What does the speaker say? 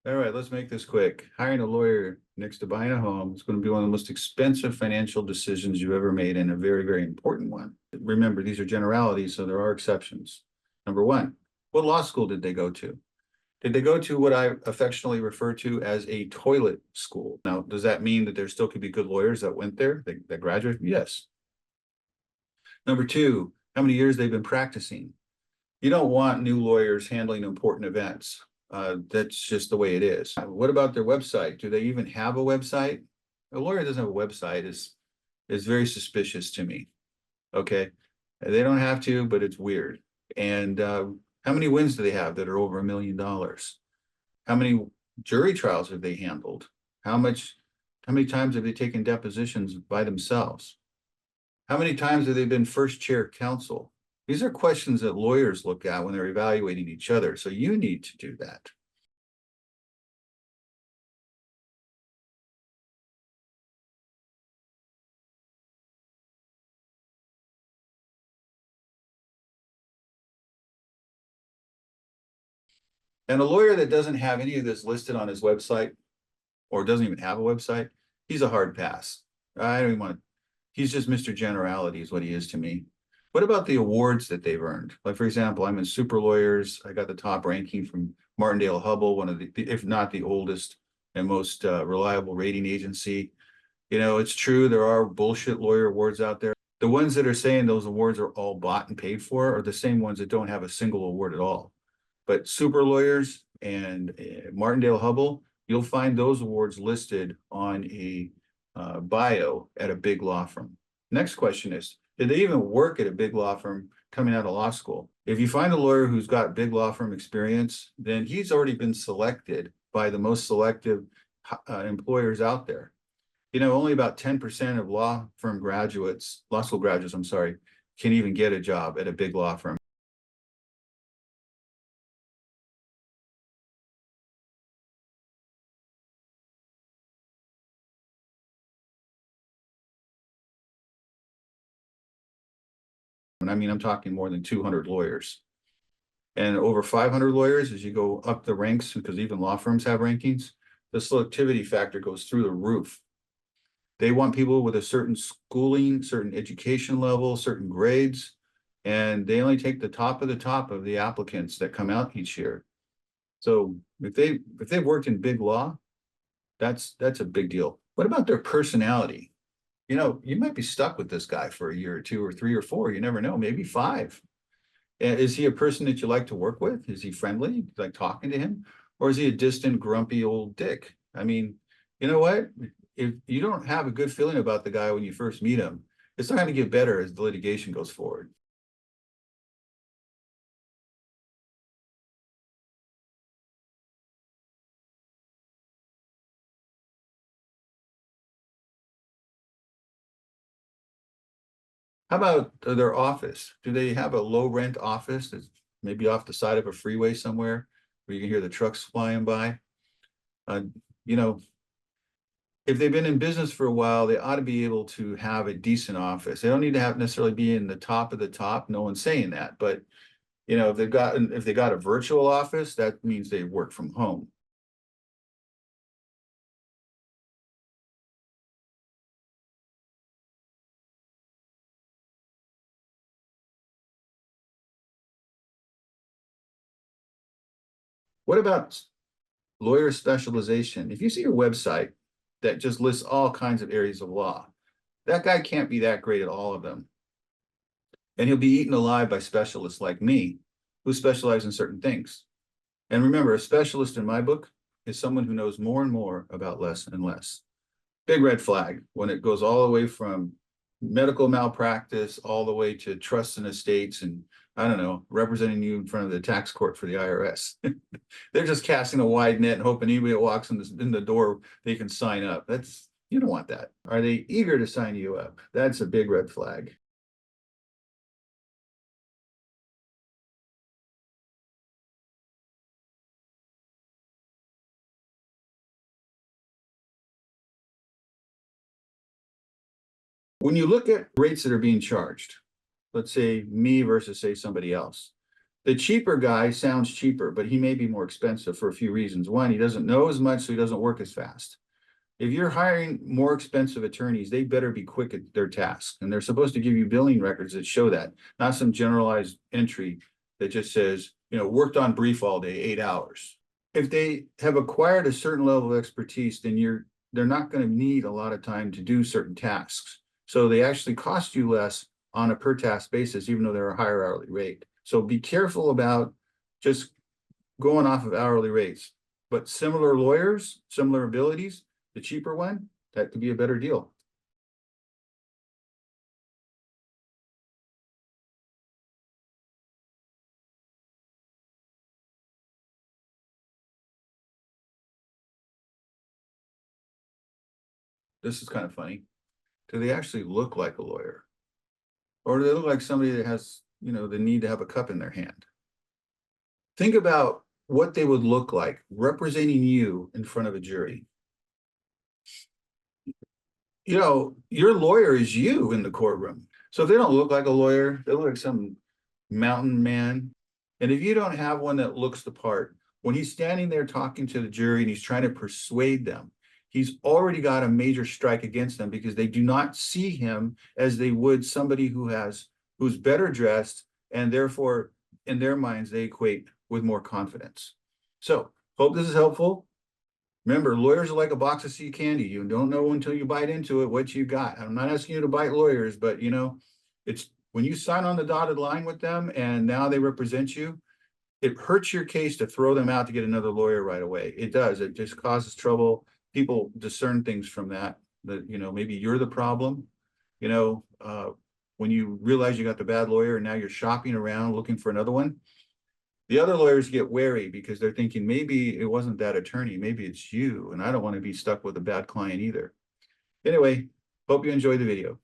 All right, let's make this quick. Hiring a lawyer next to buying a home is going to be one of the most expensive financial decisions you've ever made, and a very, very important one. Remember, these are generalities, so there are exceptions. Number one, what law school did they go to? Did they go to what I affectionately refer to as a toilet school? Now, does that mean that there still could be good lawyers that went there, that graduated? Yes. Number two, how many years they've been practicing? You don't want new lawyers handling important events. That's just the way it is. What about their website? Do they even have a website? A lawyer doesn't have a website is very suspicious to me. Okay, they don't have to, but it's weird. And how many wins do they have that are over $1 million? How many jury trials have they handled? How many times have they taken depositions by themselves? How many times have they been first chair counsel? These are questions that lawyers look at when they're evaluating each other. So you need to do that. And a lawyer that doesn't have any of this listed on his website or doesn't even have a website, he's a hard pass. I don't even want to, he's just Mr. Generality is what he is to me. What about the awards that they've earned? Like, for example, I'm in Super Lawyers. I got the top ranking from Martindale-Hubbell, one of the, if not the oldest and most reliable rating agency. You know, it's true, there are bullshit lawyer awards out there. The ones that are saying those awards are all bought and paid for are the same ones that don't have a single award at all. But Super Lawyers and Martindale-Hubbell, you'll find those awards listed on a bio at a big law firm. Next question is, did they even work at a big law firm coming out of law school? If you find a lawyer who's got big law firm experience, then he's already been selected by the most selective employers out there. You know, only about 10% of law school graduates, I'm sorry, can even get a job at a big law firm. And I mean, I'm talking more than 200 lawyers. And over 500 lawyers, as you go up the ranks, because even law firms have rankings, the selectivity factor goes through the roof. They want people with a certain schooling, certain education level, certain grades, and they only take the top of the applicants that come out each year. So if they've worked in big law, that's a big deal. What about their personality? You know, you might be stuck with this guy for a year or two or three or four. You never know, maybe five. Is he a person that you like to work with? Is he friendly? You like talking to him? Or is he a distant, grumpy old dick? I mean, you know what? If you don't have a good feeling about the guy when you first meet him, it's not going to get better as the litigation goes forward. How about their office? Do they have a low rent office that's maybe off the side of a freeway somewhere where you can hear the trucks flying by? Uh, you know, if they've been in business for a while, they ought to be able to have a decent office. They don't need to have necessarily be in the top of the top. No one's saying that, but you know, if they got a virtual office, that means they work from home. What about lawyer specialization? If you see a website that just lists all kinds of areas of law, that guy can't be that great at all of them. And he'll be eaten alive by specialists like me who specialize in certain things. And remember, a specialist in my book is someone who knows more and more about less and less. Big red flag when it goes all the way from medical malpractice all the way to trusts and estates and I don't know, representing you in front of the tax court for the IRS. They're just casting a wide net and hoping anybody that walks in the door, they can sign up. You don't want that. Are they eager to sign you up? That's a big red flag. When you look at rates that are being charged, let's say me versus say somebody else, The cheaper guy sounds cheaper, but he may be more expensive for a few reasons. One, he doesn't know as much, so he doesn't work as fast. If you're hiring more expensive attorneys, they better be quick at their task. And they're supposed to give you billing records that show that, not some generalized entry that just says, worked on brief all day, 8 hours. If they have acquired a certain level of expertise, then they're not going to need a lot of time to do certain tasks. So they actually cost you less on a per task basis, even though they're a higher hourly rate. So be careful about just going off of hourly rates. But similar lawyers, similar abilities, the cheaper one, that could be a better deal. This is kind of funny. Do they actually look like a lawyer? Or do they look like somebody that has, the need to have a cup in their hand? Think about what they would look like representing you in front of a jury. Your lawyer is you in the courtroom. So if they don't look like a lawyer, they look like some mountain man. And if you don't have one that looks the part, when he's standing there talking to the jury and he's trying to persuade them, he's already got a major strike against them because they do not see him as they would somebody who's better dressed, and therefore in their minds they equate with more confidence. So hope this is helpful. Remember, lawyers are like a box of sea candy. You don't know until you bite into it what you got. I'm not asking you to bite lawyers, but it's when you sign on the dotted line with them and now they represent you, it hurts your case to throw them out to get another lawyer right away. It does. It just causes trouble. People discern things from that maybe you're the problem. When you realize you got the bad lawyer and now you're shopping around looking for another one, the other lawyers get wary because they're thinking maybe it wasn't that attorney, maybe it's you, and I don't want to be stuck with a bad client either. Anyway, hope you enjoyed the video.